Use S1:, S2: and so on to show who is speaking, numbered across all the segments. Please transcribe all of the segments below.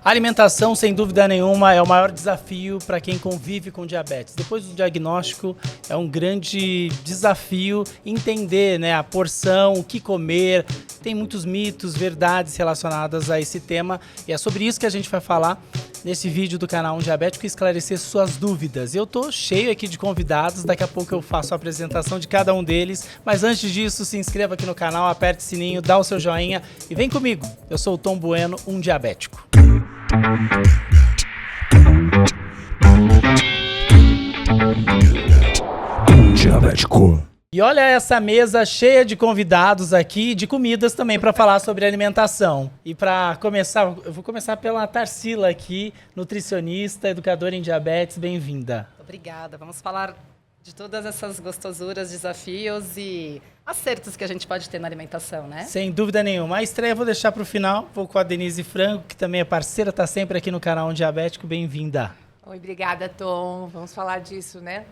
S1: A alimentação, sem dúvida nenhuma, é o maior desafio para quem convive com diabetes. Depois do diagnóstico, é um grande desafio entender, né, a porção, o que comer. Tem muitos mitos, verdades relacionadas a esse tema e é sobre isso que a gente vai falar nesse vídeo do canal Um Diabético e esclarecer suas dúvidas. Eu tô cheio aqui de convidados, daqui a pouco eu faço a apresentação de cada um deles, mas antes disso, se inscreva aqui no canal, aperte o sininho, dá o seu joinha e vem comigo. Eu sou o Tom Bueno, um diabético.
S2: Um diabético.
S1: E olha essa mesa cheia de convidados aqui, de comidas também para falar sobre alimentação. E para começar, eu vou começar pela Tarsila aqui, nutricionista, educadora em diabetes, bem-vinda.
S3: Obrigada. Vamos falar de todas essas gostosuras, desafios e acertos que a gente pode ter na alimentação, né?
S1: Sem dúvida nenhuma. A estreia eu vou deixar para o final, vou com a Denise Franco, que também é parceira, está sempre aqui no canal Um Diabético, bem-vinda.
S4: Oi, obrigada, Tom. Vamos falar disso, né?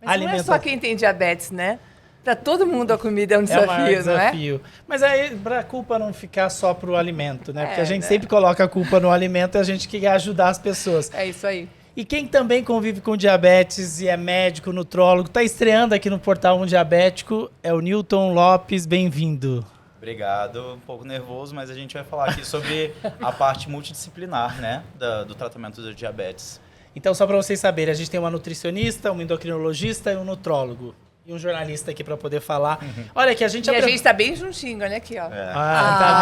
S4: Mas não é só quem tem diabetes, né? Para todo mundo a comida é um desafio,
S1: é o maior
S4: desafio,
S1: não é? Mas aí, para a culpa não ficar só para o alimento, né? Porque a gente sempre coloca a culpa no alimento e a gente quer ajudar as pessoas.
S4: É isso aí.
S1: E quem também convive com diabetes e é médico, nutrólogo, está estreando aqui no portal Um Diabético, é o Newton Lopes, bem-vindo.
S5: Obrigado, um pouco nervoso, mas a gente vai falar aqui sobre a parte multidisciplinar, né, do tratamento do diabetes.
S1: Então, só para vocês saberem, a gente tem uma nutricionista, um endocrinologista e um nutrólogo. E um jornalista aqui para poder falar. Olha que a gente...
S4: E a gente tá bem juntinho, olha aqui, ó.
S1: Tá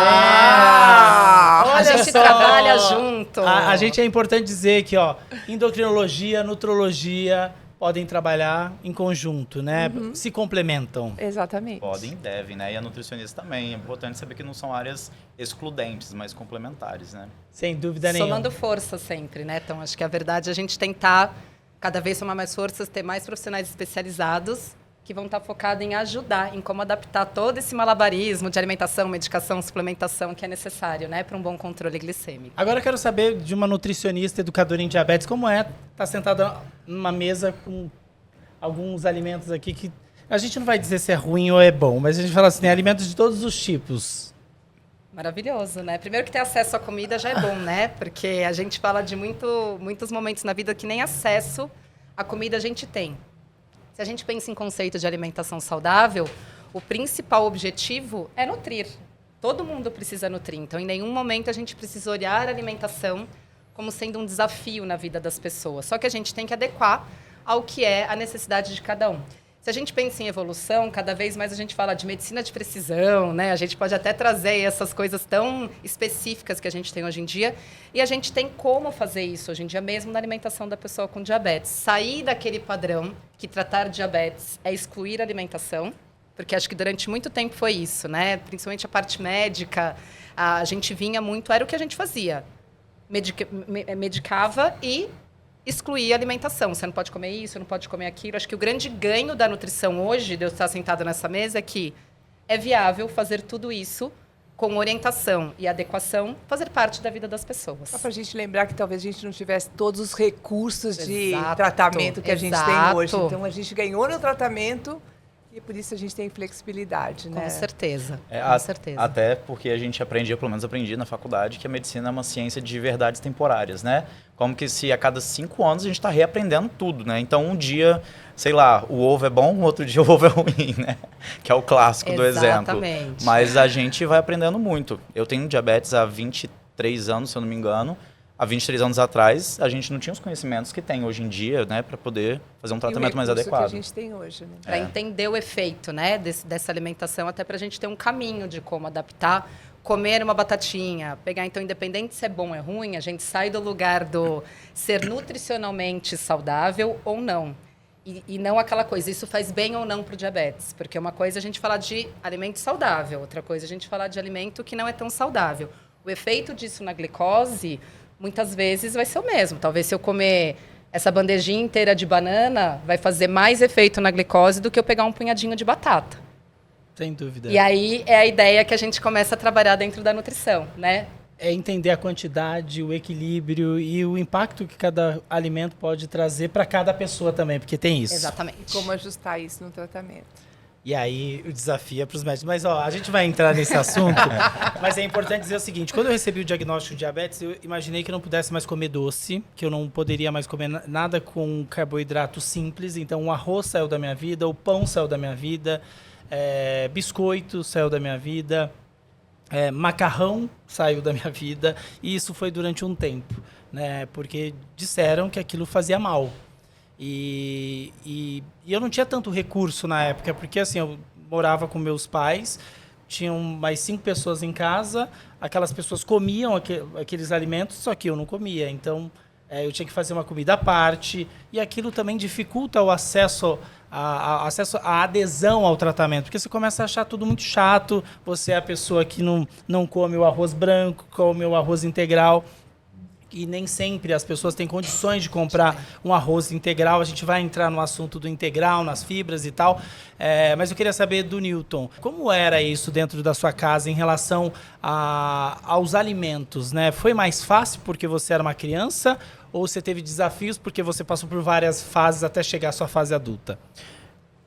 S1: vendo? Olha
S3: a gente
S1: só.
S3: trabalha junto.
S1: A gente é importante dizer que, ó, endocrinologia, nutrologia podem trabalhar em conjunto, né? Se complementam.
S4: Exatamente.
S5: Podem e devem, né? E a nutricionista também. É importante saber que não são áreas excludentes, mas complementares, né?
S1: Sem dúvida nenhuma.
S3: Somando força sempre, né? Então, acho que a verdade é a gente tentar cada vez somar mais forças, ter mais profissionais especializados que vão estar focados em ajudar, em como adaptar todo esse malabarismo de alimentação, medicação, suplementação que é necessário, né, para um bom controle glicêmico.
S1: Agora eu quero saber de uma nutricionista, educadora em diabetes, como é estar sentada numa mesa com alguns alimentos aqui que a gente não vai dizer se é ruim ou é bom, mas a gente fala assim, tem alimentos de todos os tipos.
S3: Maravilhoso, né? Primeiro que ter acesso à comida já é bom, né? Porque a gente fala de muitos momentos na vida que nem acesso à comida a gente tem. Se a gente pensa em conceito de alimentação saudável, o principal objetivo é nutrir. Todo mundo precisa nutrir. Então, em nenhum momento a gente precisa olhar a alimentação como sendo um desafio na vida das pessoas. Só que a gente tem que adequar ao que é a necessidade de cada um. Se a gente pensa em evolução, cada vez mais a gente fala de medicina de precisão, né? A gente pode até trazer essas coisas tão específicas que a gente tem hoje em dia. E a gente tem como fazer isso hoje em dia, mesmo na alimentação da pessoa com diabetes. Sair daquele padrão que tratar diabetes é excluir a alimentação, porque acho que durante muito tempo foi isso, né? Principalmente a parte médica, a gente vinha muito, era o que a gente fazia. Medicava e excluir a alimentação. Você não pode comer isso, não pode comer aquilo. Acho que o grande ganho da nutrição hoje, de eu estar sentado nessa mesa, é que é viável fazer tudo isso com orientação e adequação, fazer parte da vida das pessoas.
S4: Só para a gente lembrar que talvez a gente não tivesse todos os recursos de
S3: Exato,
S4: tratamento que a gente tem hoje.
S3: exato.
S4: Então, a gente ganhou no tratamento e por isso a gente tem flexibilidade, né?
S3: Com certeza,
S5: Com
S3: certeza.
S5: Até porque a gente aprendia, pelo menos aprendi na faculdade, que a medicina é uma ciência de verdades temporárias, né? Como que se a cada 5 anos a gente está reaprendendo tudo, né? Então, um dia, sei lá, o ovo é bom, outro dia o ovo é ruim, né? Que é o clássico do exemplo.
S3: Exatamente.
S5: Mas a gente vai aprendendo muito. Eu tenho diabetes há 23 anos, se eu não me engano. Há 23 anos atrás, a gente não tinha os conhecimentos que tem hoje em dia, né? Para poder fazer um tratamento mais adequado.
S4: Que a gente tem hoje, né?
S3: Para entender o efeito, né, dessa alimentação, até para a gente ter um caminho de como adaptar, comer uma batatinha, pegar, então, independente se é bom ou é ruim, a gente sai do lugar do ser nutricionalmente saudável ou não. E não aquela coisa, isso faz bem ou não para o diabetes. Porque uma coisa é a gente falar de alimento saudável, outra coisa é a gente falar de alimento que não é tão saudável. O efeito disso na glicose, muitas vezes, vai ser o mesmo. Talvez se eu comer essa bandejinha inteira de banana, vai fazer mais efeito na glicose do que eu pegar um punhadinho de batata.
S1: Sem dúvida.
S3: E aí é a ideia que a gente começa a trabalhar dentro da nutrição, né?
S1: É entender a quantidade, o equilíbrio e o impacto que cada alimento pode trazer para cada pessoa também, porque tem isso.
S3: Exatamente.
S4: Como ajustar isso no tratamento.
S1: E aí o desafio é para os médicos. Mas ó, a gente vai entrar nesse assunto, mas é importante dizer o seguinte, quando eu recebi o diagnóstico de diabetes, eu imaginei que eu não pudesse mais comer doce, que eu não poderia mais comer nada com carboidrato simples, então o arroz saiu da minha vida, o pão saiu da minha vida, biscoito saiu da minha vida, macarrão saiu da minha vida, e isso foi durante um tempo, né? Porque disseram que aquilo fazia mal. E eu não tinha tanto recurso na época, porque assim, eu morava com meus pais, tinham mais 5 pessoas em casa, aquelas pessoas comiam aqueles alimentos, só que eu não comia. Então, eu tinha que fazer uma comida à parte, e aquilo também dificulta o acesso à adesão ao tratamento, porque você começa a achar tudo muito chato, você é a pessoa que não come o arroz branco, come o arroz integral, e nem sempre as pessoas têm condições de comprar um arroz integral. A gente vai entrar no assunto do integral, nas fibras e tal. Mas eu queria saber do Newton, como era isso dentro da sua casa em relação aos alimentos, né? Foi mais fácil porque você era uma criança ou você teve desafios porque você passou por várias fases até chegar à sua fase adulta?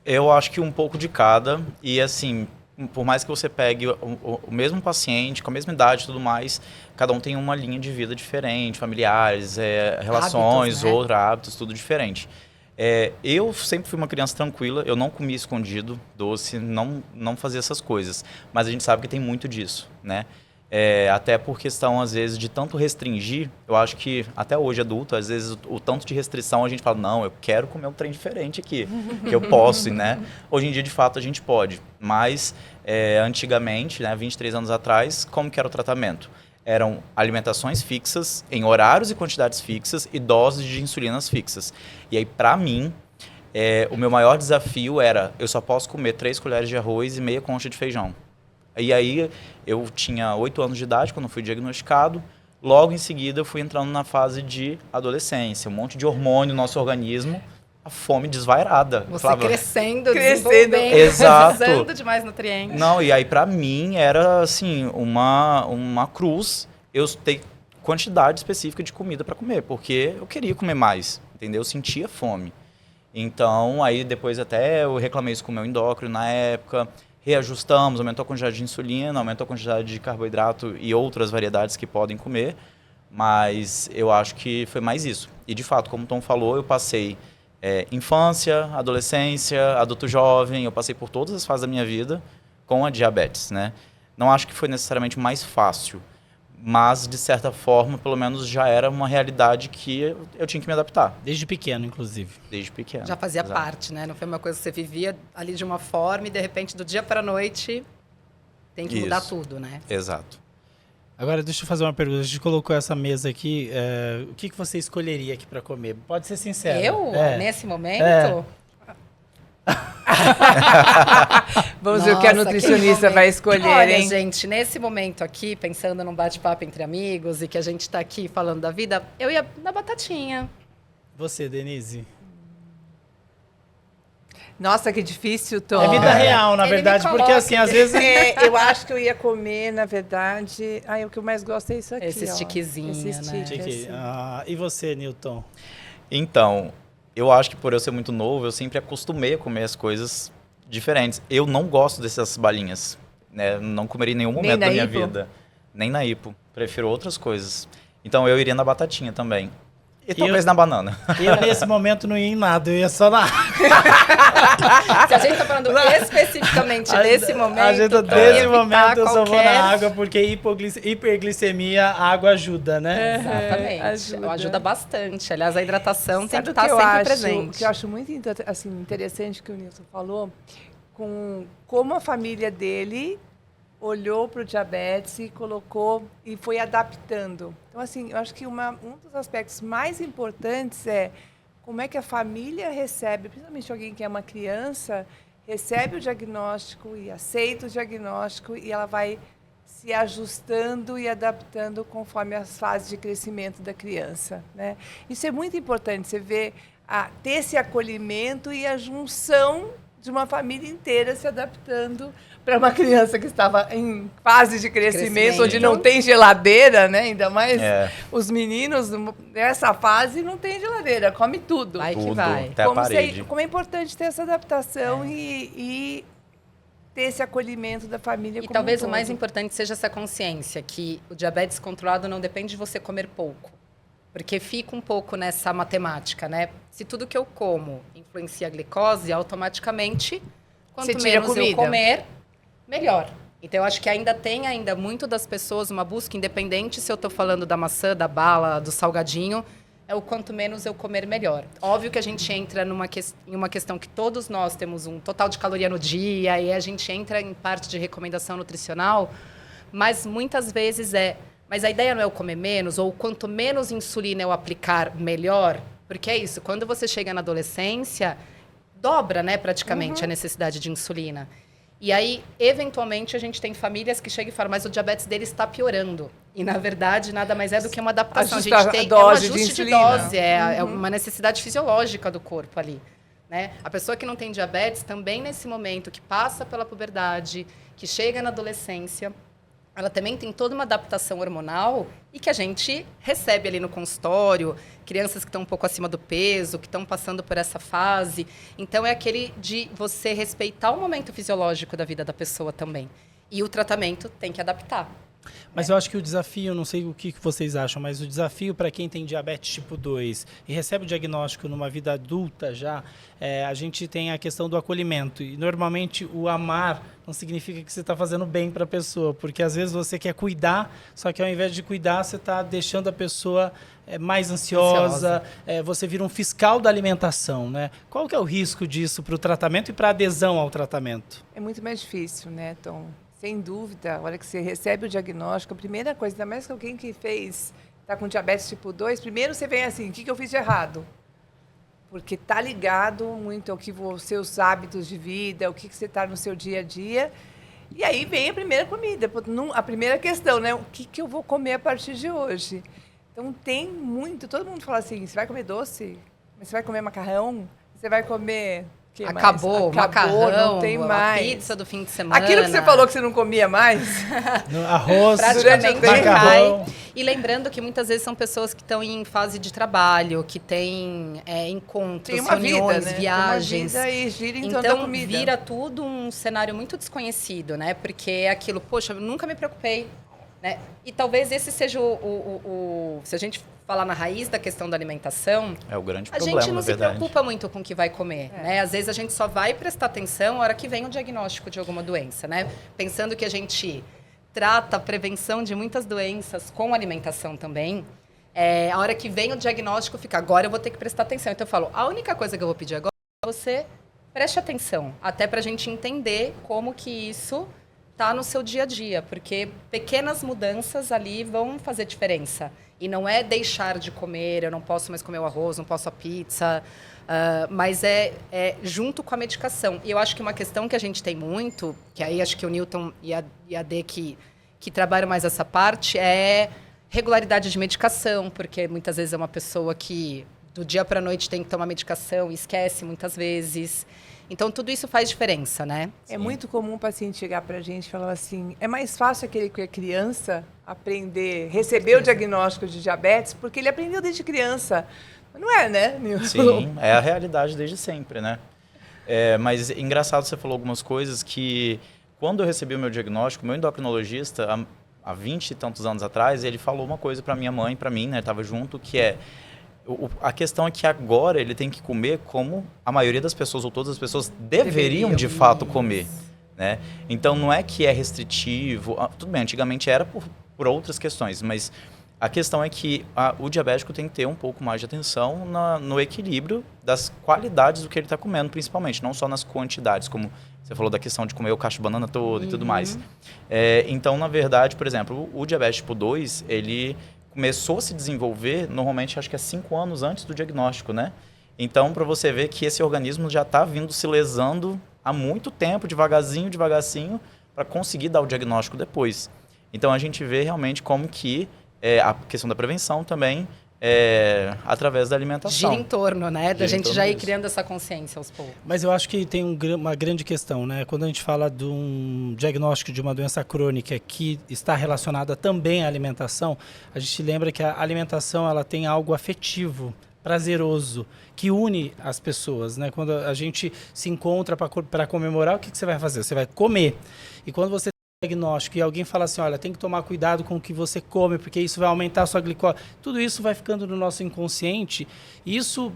S5: Eu acho que um pouco de cada. E assim, por mais que você pegue o mesmo paciente, com a mesma idade e tudo mais, cada um tem uma linha de vida diferente, familiares, relações,
S3: hábitos, né?
S5: hábitos, tudo diferente. Eu sempre fui uma criança tranquila, eu não comia escondido, doce, não fazia essas coisas. Mas a gente sabe que tem muito disso, né? Até por questão, às vezes, de tanto restringir, eu acho que, até hoje, adulto, às vezes, o tanto de restrição, a gente fala, não, eu quero comer um trem diferente aqui, que eu posso, né? Hoje em dia, de fato, a gente pode. Mas, antigamente, né, 23 anos atrás, como que era o tratamento? Eram alimentações fixas, em horários e quantidades fixas, e doses de insulinas fixas. E aí, para mim, o meu maior desafio era, eu só posso comer 3 colheres de arroz e meia concha de feijão. E aí, eu tinha 8 anos de idade quando fui diagnosticado. Logo em seguida, eu fui entrando na fase de adolescência. Um monte de hormônio no nosso organismo. A fome desvairada.
S3: Você crescendo,
S5: exato,
S3: precisando de mais nutrientes.
S5: Não, e aí pra mim era assim, uma cruz eu ter quantidade específica de comida para comer. Porque eu queria comer mais, entendeu? Eu sentia fome. Então, aí depois até eu reclamei isso com o meu endócrino na época. Reajustamos, aumentou a quantidade de insulina, aumentou a quantidade de carboidrato e outras variedades que podem comer, mas eu acho que foi mais isso. E, de fato, como o Tom falou, eu passei infância, adolescência, adulto jovem, eu passei por todas as fases da minha vida com a diabetes, né? Não acho que foi necessariamente mais fácil, mas, de certa forma, pelo menos já era uma realidade que eu tinha que me adaptar.
S1: Desde pequeno, inclusive.
S5: Desde pequeno.
S3: Já fazia parte, né? Não foi uma coisa que você vivia ali de uma forma e, de repente, do dia para a noite, tem que mudar tudo, né?
S5: Exato.
S1: Agora, deixa eu fazer uma pergunta. A gente colocou essa mesa aqui. O que você escolheria aqui para comer? Pode ser sincero.
S3: Eu? Nesse momento?
S4: Vamos ver o que a nutricionista vai escolher,
S3: Olha,
S4: hein?
S3: gente, nesse momento aqui, pensando num bate-papo entre amigos e que a gente tá aqui falando da vida, eu ia na batatinha.
S1: Você, Denise?
S4: Nossa, que difícil, Tom.
S1: É vida real, na verdade, porque assim, às vezes...
S4: eu acho que eu ia comer, na verdade... o que eu mais gosto é isso aqui,
S3: Esse stickzinho,
S4: Esse
S3: né?
S4: stick, assim.
S1: E você, Newton?
S5: Então, eu acho que por eu ser muito novo, eu sempre acostumei a comer as coisas diferentes. Eu não gosto dessas balinhas, né? Não comeria em nenhum momento da minha vida. Nem na hipo. Prefiro outras coisas. Então, eu iria na batatinha também. E talvez na banana.
S1: Eu, nesse momento, não ia em nada. Eu ia só na...
S3: Se a gente tá falando especificamente desse momento...
S1: Desse momento, eu só vou na água, porque hiperglicemia, a água ajuda, né?
S3: Exatamente. Ajuda bastante. Aliás, a hidratação tem que estar
S4: sempre
S3: sempre presente.
S4: O que eu acho muito interessante que o Nilson falou, com como a família dele olhou para o diabetes e colocou e foi adaptando. Então, assim, eu acho que um dos aspectos mais importantes é como é que a família recebe, principalmente alguém que é uma criança, recebe o diagnóstico e aceita o diagnóstico e ela vai se ajustando e adaptando conforme as fases de crescimento da criança, né? Isso é muito importante, você vê ter esse acolhimento e a junção de uma família inteira se adaptando para uma criança que estava em fase de crescimento, onde não tem geladeira, né? Ainda mais os meninos nessa fase não tem geladeira, come tudo.
S3: Vai que vai.
S5: Até a parede.
S4: Como é importante ter essa adaptação e ter esse acolhimento da família
S3: E
S4: como
S3: talvez
S4: um
S3: o mais
S4: todo.
S3: importante seja essa consciência que o diabetes controlado não depende de você comer pouco. Porque fica um pouco nessa matemática, né? Se tudo que eu como influencia a glicose, automaticamente,
S4: Você
S3: quanto
S4: tira a
S3: menos eu
S4: comida.
S3: comer, melhor. Então, eu acho que ainda tem muito das pessoas uma busca, independente se eu estou falando da maçã, da bala, do salgadinho, é o quanto menos eu comer, melhor. Óbvio que a gente entra em uma questão que todos nós temos um total de caloria no dia e a gente entra em parte de recomendação nutricional, mas muitas vezes mas a ideia não é eu comer menos ou quanto menos insulina eu aplicar, melhor, porque é isso, quando você chega na adolescência, dobra, né, praticamente a necessidade de insulina. E aí, eventualmente, a gente tem famílias que chegam e falam, mas o diabetes dele está piorando. E, na verdade, nada mais é do que uma adaptação.
S4: Ajustar
S3: a gente tem
S4: a dose
S3: um
S4: de
S3: ajuste de
S4: insulina.
S3: dose, é uma necessidade fisiológica do corpo ali. Né? A pessoa que não tem diabetes, também nesse momento, que passa pela puberdade, que chega na adolescência, ela também tem toda uma adaptação hormonal e que a gente recebe ali no consultório, crianças que estão um pouco acima do peso, que estão passando por essa fase. Então, é aquele de você respeitar o momento fisiológico da vida da pessoa também. E o tratamento tem que adaptar.
S1: Mas eu acho que o desafio, não sei o que vocês acham, mas o desafio para quem tem diabetes tipo 2 e recebe o diagnóstico numa vida adulta já, a gente tem a questão do acolhimento. E normalmente o amar não significa que você está fazendo bem para a pessoa, porque às vezes você quer cuidar, só que ao invés de cuidar, você está deixando a pessoa mais ansiosa, você vira um fiscal da alimentação, né? Qual que é o risco disso para o tratamento e para a adesão ao tratamento?
S4: É muito mais difícil, né, Tom? Sem dúvida, a hora que você recebe o diagnóstico, a primeira coisa, ainda mais que alguém que está com diabetes tipo 2, primeiro você vem assim, o que eu fiz de errado? Porque está ligado muito ao que os seus hábitos de vida, o que você está no seu dia a dia. E aí vem a primeira comida, a primeira questão, né? O que eu vou comer a partir de hoje? Então tem muito, todo mundo fala assim, você vai comer doce? Você vai comer macarrão? Você vai comer...
S3: Acabou, macarrão,
S4: não tem
S3: a
S4: mais.
S3: pizza do fim de semana.
S4: Aquilo que você falou que você não comia mais.
S1: Arroz,
S3: praticamente
S1: macarrão.
S3: E lembrando que muitas vezes são pessoas que estão em fase de trabalho, que têm encontros,
S4: Tem uma
S3: reuniões,
S4: vida, né?
S3: viagens.
S4: Tem uma vida e gira em torno da
S3: Então
S4: comida.
S3: vira tudo um cenário muito desconhecido, né? Porque é aquilo, poxa, eu nunca me preocupei. Né? E talvez esse seja se a gente falar na raiz da questão da alimentação,
S5: É o grande
S3: a
S5: problema,
S3: gente não
S5: na
S3: se
S5: verdade.
S3: preocupa muito com o que vai comer, né? Às vezes a gente só vai prestar atenção na hora que vem o diagnóstico de alguma doença, né? Pensando que a gente trata a prevenção de muitas doenças com alimentação também. A hora que vem o diagnóstico, fica, agora eu vou ter que prestar atenção. Então eu falo, a única coisa que eu vou pedir agora é que você preste atenção, até para a gente entender como que isso está no seu dia a dia, porque pequenas mudanças ali vão fazer diferença. E não é deixar de comer, eu não posso mais comer o arroz, não posso a pizza, mas é junto com a medicação. E eu acho que uma questão que a gente tem muito, que aí acho que o Newton e a Dê que trabalham mais essa parte, é regularidade de medicação, porque muitas vezes é uma pessoa que do dia para a noite tem que tomar medicação e esquece muitas vezes. Então, tudo isso faz diferença, né?
S4: É muito comum o paciente chegar para a gente e falar assim, é mais fácil aquele que é criança receber o diagnóstico de diabetes, porque ele aprendeu desde criança. Mas não é, né, Nilson?
S5: Sim, é a realidade desde sempre, né? Mas engraçado, você falou algumas coisas que, quando eu recebi o meu diagnóstico, meu endocrinologista, há 20 e tantos anos atrás, ele falou uma coisa para minha mãe, para mim, né? Estava junto, que a questão é que agora ele tem que comer como a maioria das pessoas, ou todas as pessoas, deveriam de fato comer. Né? Então, não é que é restritivo. Tudo bem, antigamente era por outras questões, mas a questão é que o diabético tem que ter um pouco mais de atenção no equilíbrio das qualidades do que ele está comendo, principalmente, não só nas quantidades, como você falou da questão de comer o cacho de banana todo e tudo mais. Então, na verdade, por exemplo, o diabetes tipo 2, ele começou a se desenvolver, normalmente, acho que 5 anos antes do diagnóstico, né? Então, para você ver que esse organismo já está vindo se lesando há muito tempo, devagarzinho, para conseguir dar o diagnóstico depois. Então, a gente vê realmente como que a questão da prevenção também através da alimentação.
S3: Gira em torno, né? Da
S5: Gira em
S3: gente
S5: torno
S3: já ir
S5: disso.
S3: criando essa consciência aos poucos.
S1: Mas eu acho que tem uma grande questão, né? Quando a gente fala de um diagnóstico de uma doença crônica que está relacionada também à alimentação, a gente lembra que a alimentação ela tem algo afetivo prazeroso, que une as pessoas, né? Quando a gente se encontra para comemorar, o que você vai fazer? Você vai comer. E quando você tem diagnóstico e alguém fala assim, olha, tem que tomar cuidado com o que você come, porque isso vai aumentar a sua glicose. Tudo isso vai ficando no nosso inconsciente. Isso,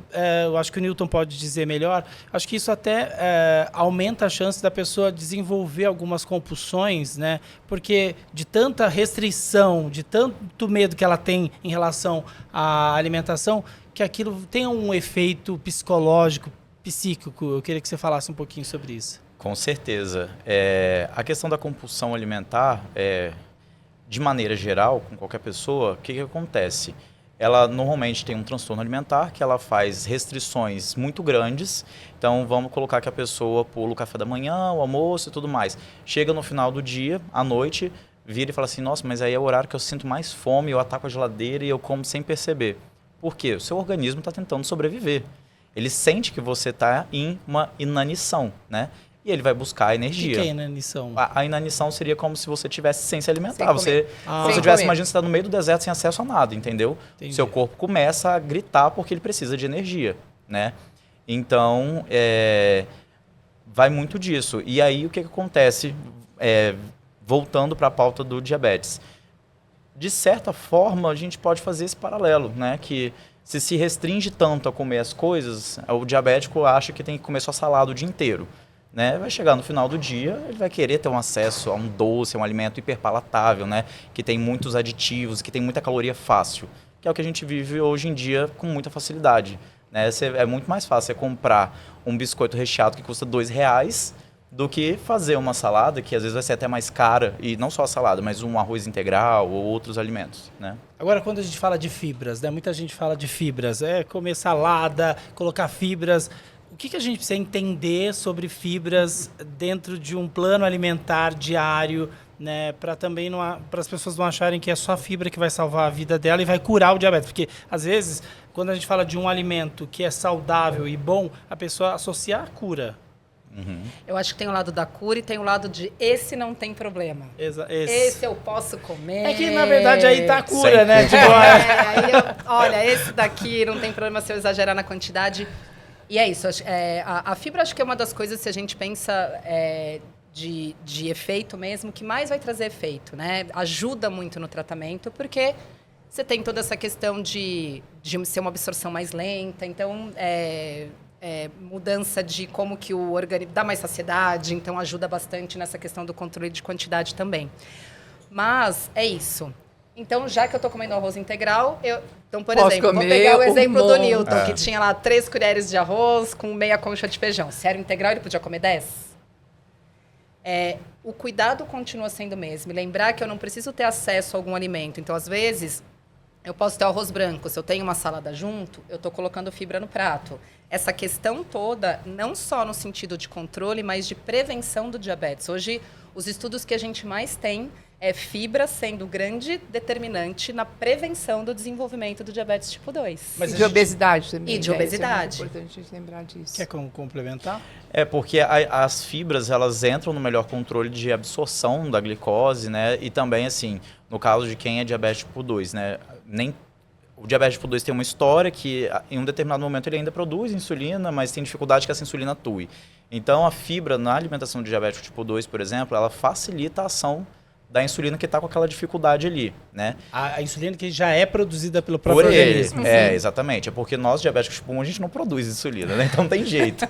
S1: eu acho que o Newton pode dizer melhor, acho que isso até aumenta a chance da pessoa desenvolver algumas compulsões, né? Porque de tanta restrição, de tanto medo que ela tem em relação à alimentação, que aquilo tenha um efeito psicológico, psíquico. Eu queria que você falasse um pouquinho sobre isso.
S5: Com certeza. A questão da compulsão alimentar, de maneira geral, com qualquer pessoa, o que acontece? Ela normalmente tem um transtorno alimentar, que ela faz restrições muito grandes. Então, vamos colocar que a pessoa pula o café da manhã, o almoço e tudo mais. Chega no final do dia, à noite, vira e fala assim, nossa, mas aí é o horário que eu sinto mais fome, eu ataco a geladeira e eu como sem perceber. Por quê? O seu organismo está tentando sobreviver. Ele sente que você está em uma inanição, né? E ele vai buscar a energia.
S1: O que é inanição?
S5: A inanição seria como se você tivesse sem se alimentar.
S3: Sem
S5: Você imagina, você está no meio do deserto sem acesso a nada, entendeu?
S1: Entendi.
S5: Seu corpo começa a gritar porque ele precisa de energia, né? Então, vai muito disso. E aí, o que acontece? Voltando para a pauta do diabetes. De certa forma, a gente pode fazer esse paralelo, né? Que se restringe tanto a comer as coisas, o diabético acha que tem que comer só salada o dia inteiro. Né? Vai chegar no final do dia, ele vai querer ter um acesso a um doce, a um alimento hiperpalatável, né? Que tem muitos aditivos, que tem muita caloria fácil, que é o que a gente vive hoje em dia com muita facilidade. Né? É muito mais fácil você comprar um biscoito recheado que custa R$2 do que fazer uma salada, que às vezes vai ser até mais cara, e não só a salada, mas um arroz integral ou outros alimentos. Né?
S1: Agora, quando a gente fala de fibras, né? Muita gente fala de fibras, comer salada, colocar fibras. O que a gente precisa entender sobre fibras dentro de um plano alimentar diário, né, para também para as pessoas não acharem que é só a fibra que vai salvar a vida dela e vai curar o diabetes? Porque, às vezes, quando a gente fala de um alimento que é saudável e bom, a pessoa associa a cura.
S5: Uhum.
S3: Eu acho que tem o lado da cura e tem o lado de esse não tem problema. Esse eu posso comer.
S1: É que, na verdade, aí tá a cura,
S5: Sempre.
S1: né? Tipo,
S3: Olha, esse daqui não tem problema se eu exagerar na quantidade. E é isso. A fibra acho que é uma das coisas, se a gente pensa de efeito mesmo, que mais vai trazer efeito, né? Ajuda muito no tratamento, porque você tem toda essa questão de ser uma absorção mais lenta, então mudança de como que o organismo dá mais saciedade, então ajuda bastante nessa questão do controle de quantidade também. Mas é isso. Então, já que eu estou comendo arroz integral, então, por exemplo, vou pegar o exemplo do Newton, que tinha lá 3 colheres de arroz com meia concha de feijão. Se era integral, ele podia comer 10? O cuidado continua sendo o mesmo. E lembrar que eu não preciso ter acesso a algum alimento. Então, às vezes, eu posso ter arroz branco. Se eu tenho uma salada junto, eu estou colocando fibra no prato. Essa questão toda, não só no sentido de controle, mas de prevenção do diabetes. Hoje, os estudos que a gente mais tem é fibra sendo grande determinante na prevenção do desenvolvimento do diabetes tipo 2.
S4: Mas de obesidade também.
S3: E de obesidade.
S4: É importante a gente lembrar disso.
S1: quer complementar?
S5: Porque as fibras, elas entram no melhor controle de absorção da glicose, né? E também, assim, no caso de quem é diabetes tipo 2, né? O diabetes tipo 2 tem uma história que, em um determinado momento, ele ainda produz insulina, mas tem dificuldade que essa insulina atue. Então, a fibra na alimentação de diabético tipo 2, por exemplo, ela facilita a ação da insulina que está com aquela dificuldade ali, né?
S1: A insulina que já é produzida pelo próprio organismo.
S5: Exatamente. É porque nós, diabéticos tipo 1, a gente não produz insulina, né? Então não tem jeito.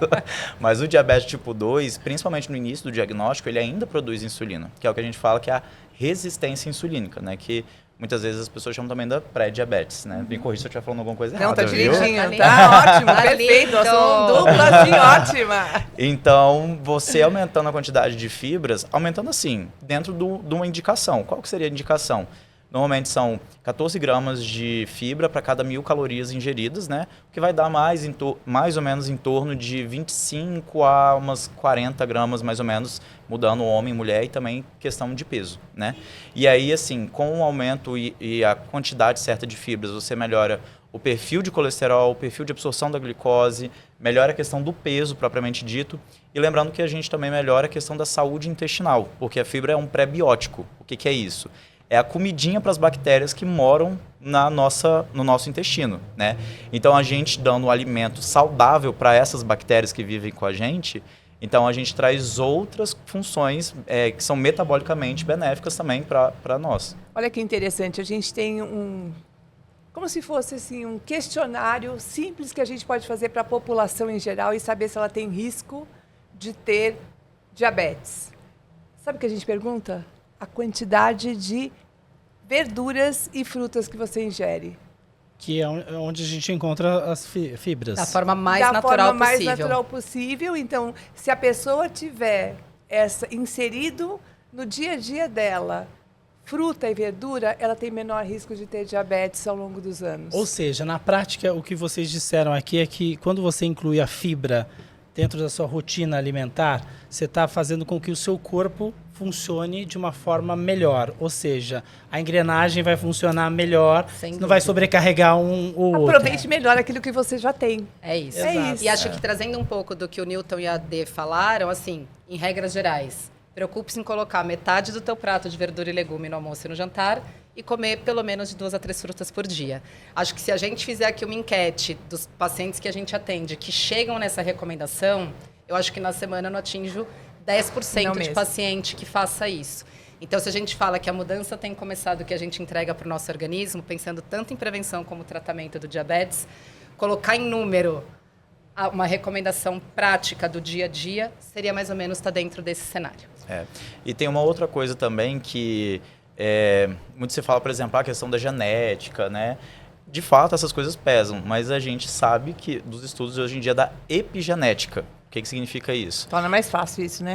S5: Mas o diabetes tipo 2, principalmente no início do diagnóstico, ele ainda produz insulina, que é o que a gente fala que é a resistência insulínica, né? Que muitas vezes as pessoas chamam também da pré-diabetes, né? Me corrija se eu estiver falando alguma coisa errada,
S4: Não, tá
S5: viu?
S4: direitinho. Tá ótimo, perfeito. Ação dupla assim, ótima.
S5: Então, você aumentando a quantidade de fibras, aumentando assim, dentro de uma indicação. Qual que seria a indicação? Normalmente são 14 gramas de fibra para cada 1.000 calorias ingeridas, né? O que vai dar mais ou menos em torno de 25 a umas 40 gramas, mais ou menos, mudando homem, mulher e também questão de peso, né? E aí, assim, com o aumento e a quantidade certa de fibras, você melhora o perfil de colesterol, o perfil de absorção da glicose, melhora a questão do peso propriamente dito. E lembrando que a gente também melhora a questão da saúde intestinal, porque a fibra é um pré-biótico. O que é isso? é a comidinha para as bactérias que moram no nosso intestino, né? Então, a gente dando um alimento saudável para essas bactérias que vivem com a gente, então a gente traz outras funções que são metabolicamente benéficas também para nós.
S4: Olha que interessante, a gente tem como se fosse assim, um questionário simples que a gente pode fazer para a população em geral e saber se ela tem risco de ter diabetes. Sabe o que a gente pergunta? A quantidade de verduras e frutas que você ingere.
S1: Que é onde a gente encontra as fibras.
S3: Da forma mais
S4: Da
S3: natural
S4: forma mais
S3: possível.
S4: natural possível. Então, se a pessoa tiver inserido no dia a dia dela fruta e verdura, ela tem menor risco de ter diabetes ao longo dos anos.
S1: Ou seja, na prática, o que vocês disseram aqui é que quando você inclui a fibra dentro da sua rotina alimentar, você está fazendo com que o seu corpo funcione de uma forma melhor. Ou seja, a engrenagem vai funcionar melhor,
S3: Sem
S1: não
S3: dúvida.
S1: vai sobrecarregar um ou outro.
S4: Aproveite melhor aquilo que você já tem.
S3: É isso.
S4: É isso.
S3: E acho que trazendo um pouco do que o Newton e a Dê falaram, assim, em regras gerais, preocupe-se em colocar metade do teu prato de verdura e legume no almoço e no jantar e comer pelo menos de 2 a 3 frutas por dia. Acho que se a gente fizer aqui uma enquete dos pacientes que a gente atende que chegam nessa recomendação, eu acho que na semana eu não atinjo 10% de
S4: mesmo.
S3: paciente que faça isso. Então, se a gente fala que a mudança tem começado, que a gente entrega para o nosso organismo, pensando tanto em prevenção como tratamento do diabetes, colocar em número uma recomendação prática do dia a dia seria mais ou menos estar dentro desse cenário.
S5: E tem uma outra coisa também que muito se fala, por exemplo, a questão da genética, né? De fato, essas coisas pesam, mas a gente sabe que dos estudos hoje em dia da epigenética. O que significa isso?
S4: Torna mais fácil isso, né?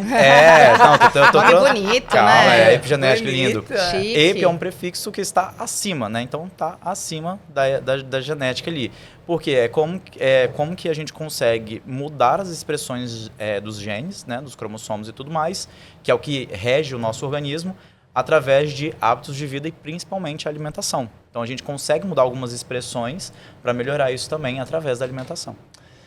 S3: Nome bonito,
S5: Calma,
S3: né?
S5: Epigenética, lindo.
S3: Chique.
S5: Epi é um prefixo que está acima, né? Então, está acima da genética ali. Porque como que a gente consegue mudar as expressões dos genes, né? Dos cromossomos e tudo mais, que é o que rege o nosso organismo, através de hábitos de vida e principalmente a alimentação. Então, a gente consegue mudar algumas expressões para melhorar isso também através da alimentação.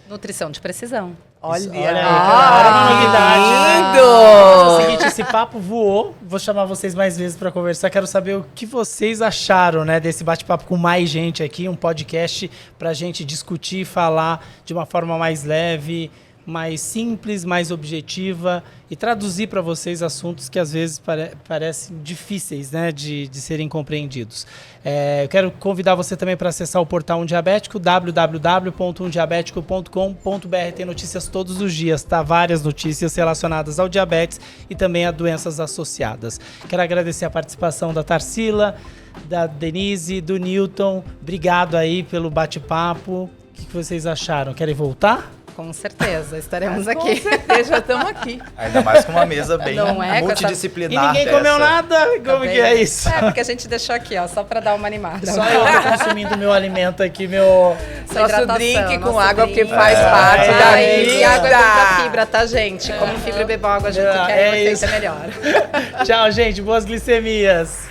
S3: Nutrição de precisão.
S4: Olha
S1: aí, cara, uma novidade, né?
S4: lindo!
S1: É o seguinte, esse papo voou. Vou chamar vocês mais vezes para conversar. Quero saber o que vocês acharam, né, desse bate-papo com mais gente aqui, um podcast pra gente discutir, falar de uma forma mais leve, mais simples, mais objetiva e traduzir para vocês assuntos que às vezes parecem difíceis, né, de serem compreendidos. Eu quero convidar você também para acessar o portal Um Diabético, www.umdiabetico.com.br. Tem notícias todos os dias, tá? Várias notícias relacionadas ao diabetes e também a doenças associadas. Quero agradecer a participação da Tarsila, da Denise, do Newton. Obrigado aí pelo bate-papo. O que vocês acharam? Querem voltar?
S3: Com certeza, estaremos
S4: Com
S3: aqui.
S4: certeza, já estamos aqui.
S5: Ainda mais com uma mesa bem
S3: Não é, com essa-
S1: E
S5: multidisciplinar.
S1: ninguém comeu nada? Como
S3: Tá
S1: que
S3: bem?
S1: é isso?
S3: É, porque a gente deixou aqui, ó, só para dar uma animada.
S1: Só eu tô consumindo meu alimento aqui, meu...
S4: Nosso drink com
S3: nosso
S4: água,
S3: drink.
S4: porque faz parte da
S3: Ai, e água é bom pra
S4: vida.
S3: fibra, tá, gente? Como fibra e bebam água junto, que
S1: É
S3: aí a
S1: isso.
S3: receita é melhor.
S1: Tchau, gente. Boas glicemias.